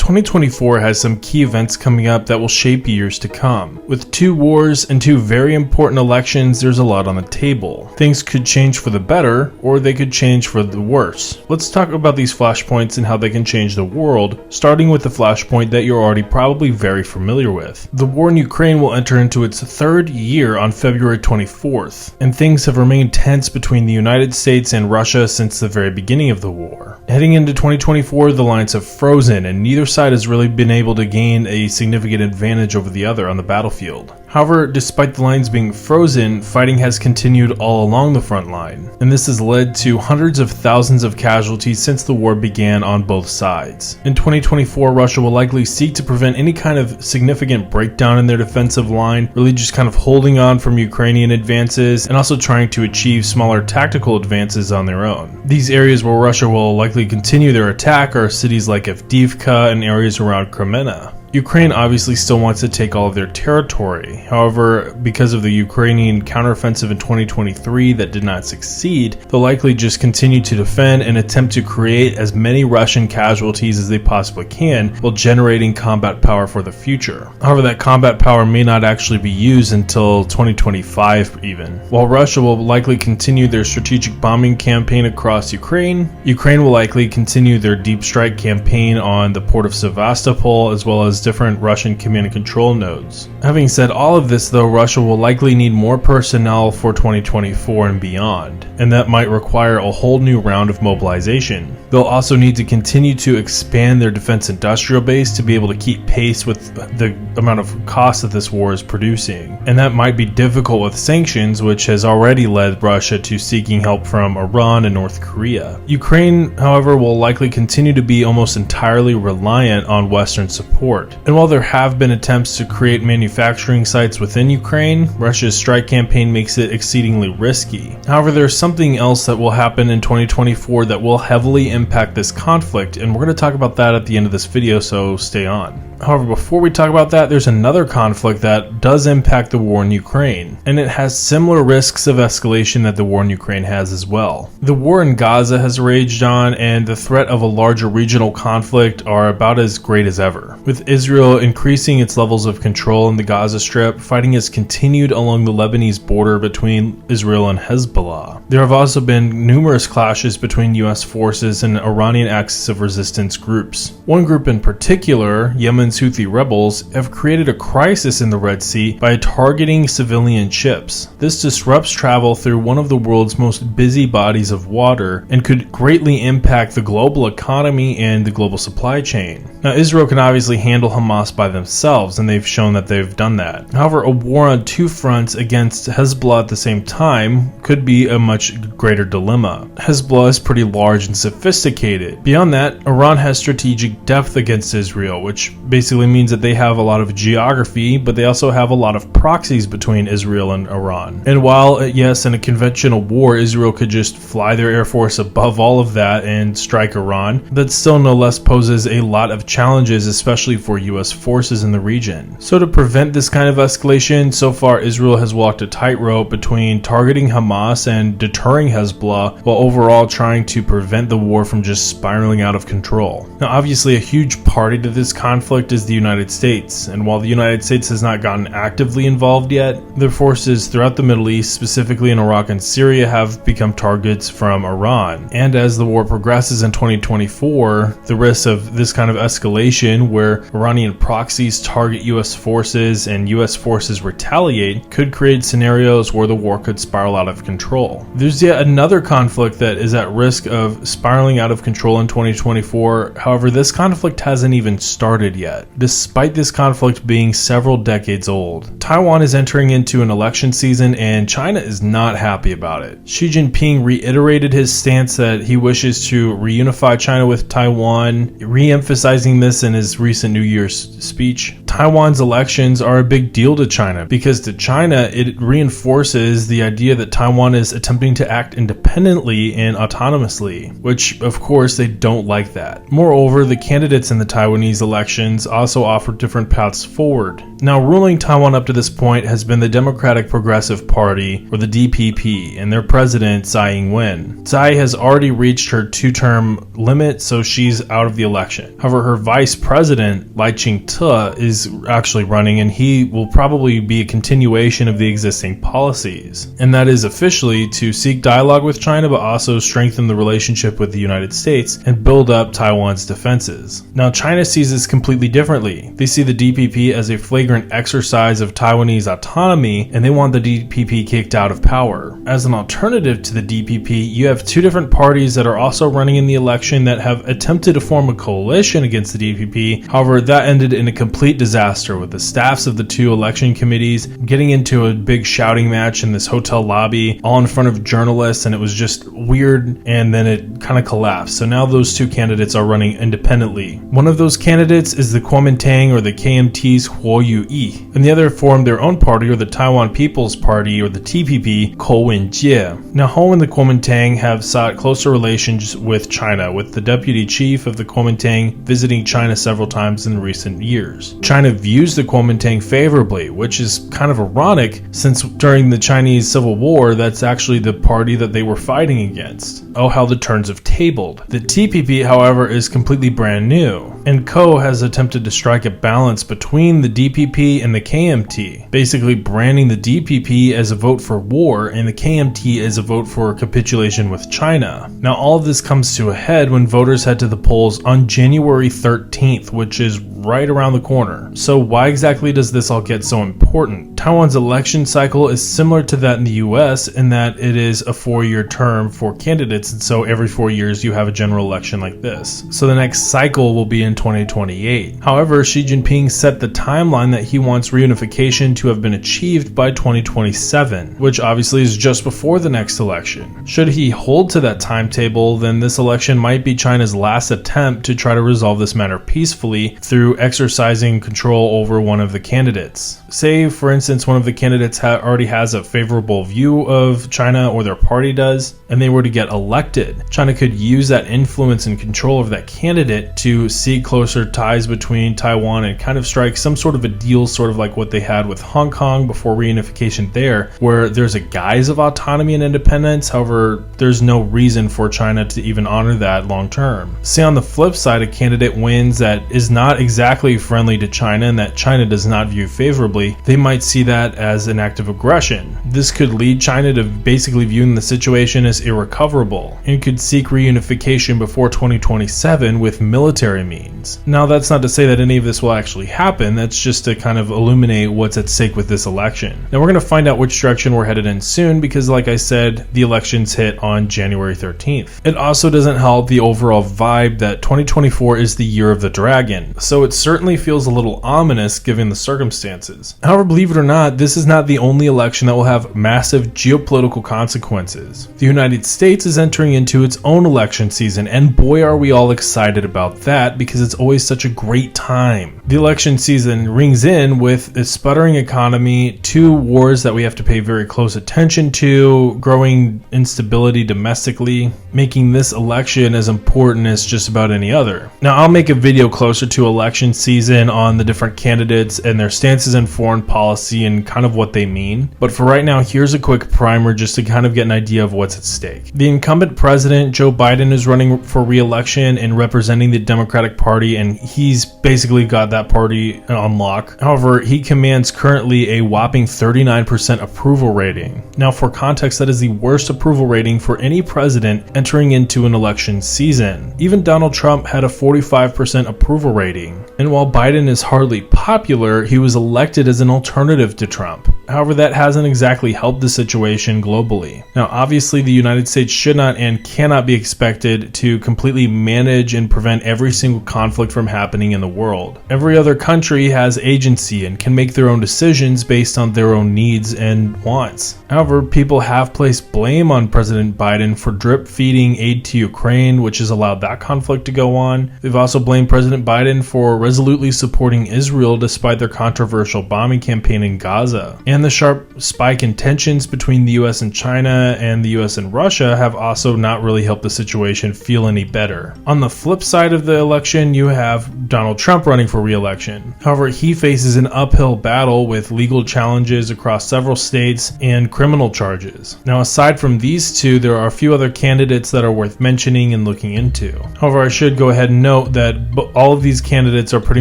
2024 has some key events coming up that will shape years to come. With 2 wars and 2 very important elections, there's a lot on the table. Things could change for the better, or they could change for the worse. Let's talk about these flashpoints and how they can change the world, starting with the flashpoint that you're already probably very familiar with. The war in Ukraine will enter into its 3rd year on February 24th, and things have remained tense between the United States and Russia since the very beginning of the war. Heading into 2024, the lines have frozen, and neither side has really been able to gain a significant advantage over the other on the battlefield. However, despite the lines being frozen, fighting has continued all along the front line, and this has led to hundreds of thousands of casualties since the war began on both sides. In 2024, Russia will likely seek to prevent any kind of significant breakdown in their defensive line, really just kind of holding on from Ukrainian advances and also trying to achieve smaller tactical advances on their own. These areas where Russia will likely continue their attack are cities like Avdiivka and areas around Kreminna. Ukraine obviously still wants to take all of their territory. However, because of the Ukrainian counteroffensive in 2023 that did not succeed, they'll likely just continue to defend and attempt to create as many Russian casualties as they possibly can while generating combat power for the future. However, that combat power may not actually be used until 2025 even. While Russia will likely continue their strategic bombing campaign across Ukraine will likely continue their deep strike campaign on the port of Sevastopol as well as different Russian command and control nodes. Having said all of this though, Russia will likely need more personnel for 2024 and beyond, and that might require a whole new round of mobilization. They'll also need to continue to expand their defense industrial base to be able to keep pace with the amount of cost that this war is producing, and that might be difficult with sanctions, which has already led Russia to seeking help from Iran and North Korea. Ukraine, however, will likely continue to be almost entirely reliant on Western support. And while there have been attempts to create manufacturing sites within Ukraine, Russia's strike campaign makes it exceedingly risky. However, there's something else that will happen in 2024 that will heavily impact this conflict, and we're going to talk about that at the end of this video, so stay on. However, before we talk about that, there's another conflict that does impact the war in Ukraine, and it has similar risks of escalation that the war in Ukraine has as well. The war in Gaza has raged on, and the threat of a larger regional conflict are about as great as ever. With Israel increasing its levels of control in the Gaza Strip, fighting has continued along the Lebanese border between Israel and Hezbollah. There have also been numerous clashes between US forces and Iranian axis of resistance groups. One group in particular, Yemen's Houthi rebels, have created a crisis in the Red Sea by targeting civilian ships. This disrupts travel through one of the world's most busy bodies of water and could greatly impact the global economy and the global supply chain. Now, Israel can obviously handle Hamas by themselves, and they've shown that they've done that. However, a war on 2 fronts against Hezbollah at the same time could be a much greater dilemma. Hezbollah is pretty large and sophisticated. Beyond that, Iran has strategic depth against Israel, which basically means that they have a lot of geography, but they also have a lot of proxies between Israel and Iran. And while, yes, in a conventional war, Israel could just fly their air force above all of that and strike Iran, that still no less poses a lot of challenges, especially for US forces in the region. So to prevent this kind of escalation, so far Israel has walked a tightrope between targeting Hamas and deterring Hezbollah, while overall trying to prevent the war from just spiraling out of control. Now, obviously a huge party to this conflict is the United States, and while the United States has not gotten actively involved yet, their forces throughout the Middle East, specifically in Iraq and Syria, have become targets from Iran. And as the war progresses in 2024, the risk of this kind of escalation where Iranian proxies target US forces and US forces retaliate could create scenarios where the war could spiral out of control. There's yet another conflict that is at risk of spiraling out of control in 2024. However, this conflict hasn't even started yet, despite this conflict being several decades old. Taiwan is entering into an election season, and China is not happy about it. Xi Jinping reiterated his stance that he wishes to reunify China with Taiwan, re-emphasizing this in his recent New Year's speech. Taiwan's elections are a big deal to China because to China, it reinforces the idea that Taiwan is attempting to act independently and autonomously, which of course they don't like that. Moreover, the candidates in the Taiwanese elections also offer different paths forward. Now, ruling Taiwan up to this point has been the Democratic Progressive Party, or the DPP, and their president, Tsai Ing-wen. Tsai has already reached her 2-term limit, so she's out of the election. However, her vice president, Lai Ching-te, is actually running, and he will probably be a continuation of the existing policies. And that is officially to seek dialogue with China, but also strengthen the relationship with the United States and build up Taiwan's defenses. Now, China sees this completely differently. They see the DPP as a flagrant exercise of Taiwanese autonomy, and they want the DPP kicked out of power. As an alternative to the DPP, you have 2 different parties that are also running in the election that have attempted to form a coalition against the DPP. However, that ended in a complete disaster, with the staffs of the 2 election committees getting into a big shouting match in this hotel lobby, all in front of journalists, and it was just weird, and then it kind of collapsed. So now those 2 candidates are running independently. One of those candidates is the Kuomintang, or the KMT's Huo Yu-yi, and the other formed their own party, or the Taiwan People's Party, or the TPP, Ko Wen-jie. Now, Ho and the Kuomintang have sought closer relations with China, with the deputy chief of the Kuomintang visiting China several times in recent years. China views the Kuomintang favorably, which is kind of ironic since during the Chinese Civil War, that's actually the party that they were fighting against. Oh, how the turns have tabled. The TPP, however, is completely brand new, and Ko has attempted to strike a balance between the DPP and the KMT, basically branding the DPP as a vote for war and the KMT as a vote for capitulation with China. Now, all of this comes to a head when voters head to the polls on January 13th, which is right around the corner. So why exactly does this all get so important? Taiwan's election cycle is similar to that in the US in that it is a 4-year term for candidates, and so every 4 years you have a general election like this. So the next cycle will be in 2028. However, Xi Jinping set the timeline that he wants reunification to have been achieved by 2027, which obviously is just before the next election. Should he hold to that timetable, then this election might be China's last attempt to try to resolve this matter peacefully through exercising control over one of the candidates. Say, for instance, one of the candidates already has a favorable view of China, or their party does, and they were to get elected. China could use that influence and control of that candidate to seek closer ties between Taiwan and kind of strike some sort of a deal, sort of like what they had with Hong Kong before reunification there, where there's a guise of autonomy and independence. However, there's no reason for China to even honor that long term. Say on the flip side, a candidate wins that is not exactly friendly to China and that China does not view favorably, they might see that as an act of aggression. This could lead China to basically viewing the situation as irrecoverable and could seek reunification before 2027 with military means. Now, that's not to say that any of this will actually happen, that's just to kind of illuminate what's at stake with this election. Now, we're going to find out which direction we're headed in soon because, like I said, the elections hit on January 13th. It also doesn't help the overall vibe that 2024 is the year of the dragon, so it certainly feels a little ominous given the circumstances. However, believe it or not, this is not the only election that will have massive geopolitical consequences. The United States is entering into its own election season, and boy are we all excited about that because it's always such a great time. The election season rings in with a sputtering economy, 2 wars that we have to pay very close attention to, growing instability domestically, making this election as important as just about any other. Now, I'll make a video closer to election season on the different candidates and their stances in foreign policy and kind of what they mean, but for right now, here's a quick primer just to kind of get an idea of what's at stake. The incumbent president, Joe Biden, is running for re-election and representing the Democratic Party, and he's basically got that party on lock. However, he commands currently a whopping 39% approval rating. Now, for context, that is the worst approval rating for any president entering into an election season. Even Donald Trump had a 45% approval rating. And while Biden is hardly popular, he was elected as an alternative to Trump. However, that hasn't exactly helped the situation globally. Now, obviously, the United States should not and cannot be expected to completely manage and prevent every single conflict from happening in the world. Every other country has agency and can make their own decisions based on their own needs and wants. However, people have placed blame on President Biden for drip feeding aid to Ukraine, which has allowed that conflict to go on. They've also blamed President Biden for resolutely supporting Israel despite their controversial bombing campaign in Gaza. And the sharp spike in tensions between the US and China and the US and Russia have also not really helped the situation feel any better. On the flip side of the election, you have Donald Trump running for re-election. However, he faces an uphill battle with legal challenges across several states and criminal charges. Now, aside from these two, there are a few other candidates that are worth mentioning and looking into. However, I should go ahead and note that all of these candidates are pretty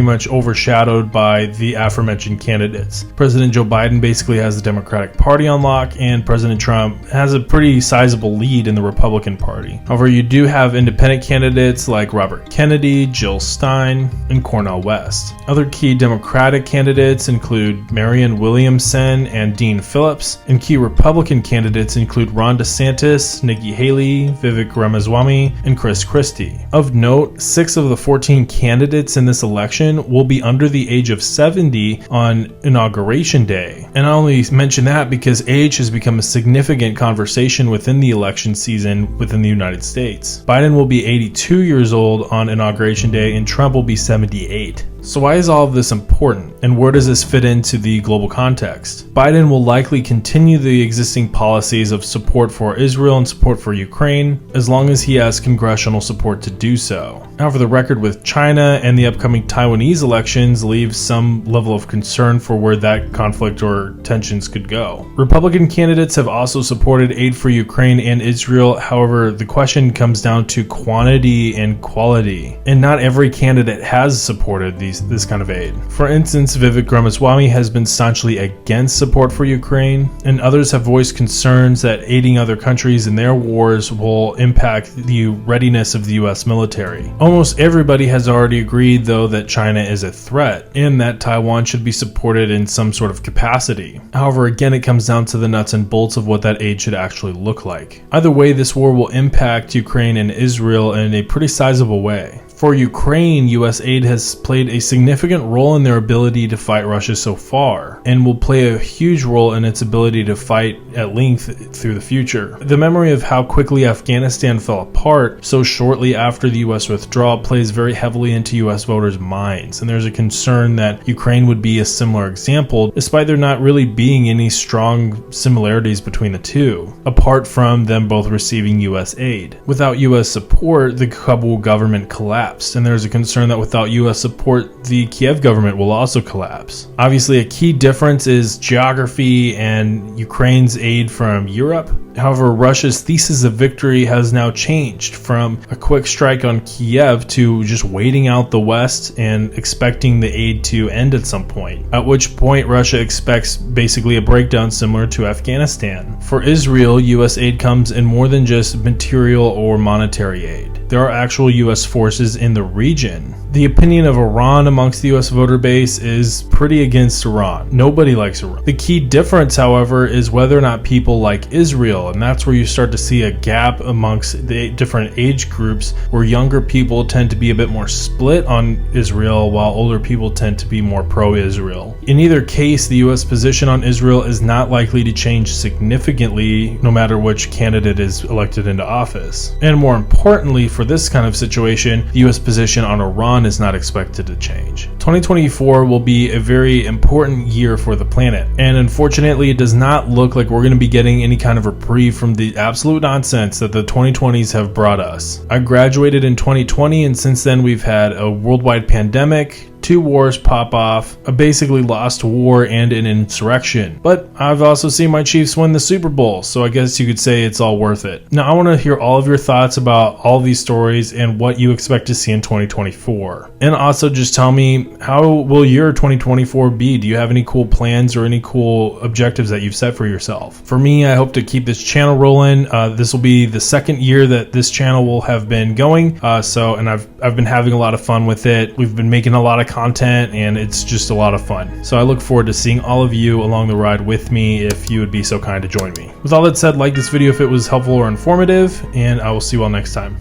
much overshadowed by the aforementioned candidates. President Joe Biden basically has the Democratic Party on lock, and President Trump has a pretty sizable lead in the Republican Party. However, you do have independent candidates like Robert Kennedy, Jill Stein, and Cornel West. Other key Democratic candidates include Marianne Williamson and Dean Phillips, and key Republican candidates include Ron DeSantis, Nikki Haley, Vivek Ramaswamy, and Chris Christie. Of note, 6 of the 14 candidates in this election will be under the age of 70 on Inauguration Day. And I only mention that because age has become a significant conversation within the election season within the United States. Biden will be 82 years old on Inauguration Day and Trump will be 78. So why is all of this important, and where does this fit into the global context? Biden will likely continue the existing policies of support for Israel and support for Ukraine, as long as he has congressional support to do so. However, the record with China and the upcoming Taiwanese elections leaves some level of concern for where that conflict or tensions could go. Republican candidates have also supported aid for Ukraine and Israel. However, the question comes down to quantity and quality, and not every candidate has supported this kind of aid. For instance, Vivek Ramaswamy has been staunchly against support for Ukraine, and others have voiced concerns that aiding other countries in their wars will impact the readiness of the US military. Almost everybody has already agreed, though, that China is a threat and that Taiwan should be supported in some sort of capacity. However, again, it comes down to the nuts and bolts of what that aid should actually look like. Either way, this war will impact Ukraine and Israel in a pretty sizable way. For Ukraine, US aid has played a significant role in their ability to fight Russia so far, and will play a huge role in its ability to fight at length through the future. The memory of how quickly Afghanistan fell apart so shortly after the US withdrawal plays very heavily into US voters' minds, and there's a concern that Ukraine would be a similar example, despite there not really being any strong similarities between the two, apart from them both receiving US aid. Without US support, the Kabul government collapsed, and there's a concern that without US support, the Kiev government will also collapse. Obviously, a key difference is geography and Ukraine's aid from Europe. However, Russia's thesis of victory has now changed from a quick strike on Kiev to just waiting out the West and expecting the aid to end at some point, at which point Russia expects basically a breakdown similar to Afghanistan. For Israel, US aid comes in more than just material or monetary aid. There are actual US forces in the region. The opinion of Iran amongst the US voter base is pretty against Iran. Nobody likes Iran. The key difference, however, is whether or not people like Israel, and that's where you start to see a gap amongst the different age groups, where younger people tend to be a bit more split on Israel, while older people tend to be more pro-Israel. In either case, the US position on Israel is not likely to change significantly no matter which candidate is elected into office. And more importantly, for this kind of situation, the US position on Iran is not expected to change. 2024 will be a very important year for the planet, and unfortunately it does not look like we're going to be getting any kind of reprieve from the absolute nonsense that the 2020s have brought us. I graduated in 2020, and since then we've had a worldwide pandemic, 2 wars pop off, a basically lost war, and an insurrection. But I've also seen my Chiefs win the Super Bowl, so I guess you could say it's all worth it. Now I want to hear all of your thoughts about all these stories and what you expect to see in 2024. And also just tell me, how will your 2024 be? Do you have any cool plans or any cool objectives that you've set for yourself? For me, I hope to keep this channel rolling. This will be the 2nd year that this channel will have been going. And I've been having a lot of fun with it. We've been making a lot of content, and it's just a lot of fun. So I look forward to seeing all of you along the ride with me if you would be so kind to join me. With all that said, like this video if it was helpful or informative, and I will see you all next time.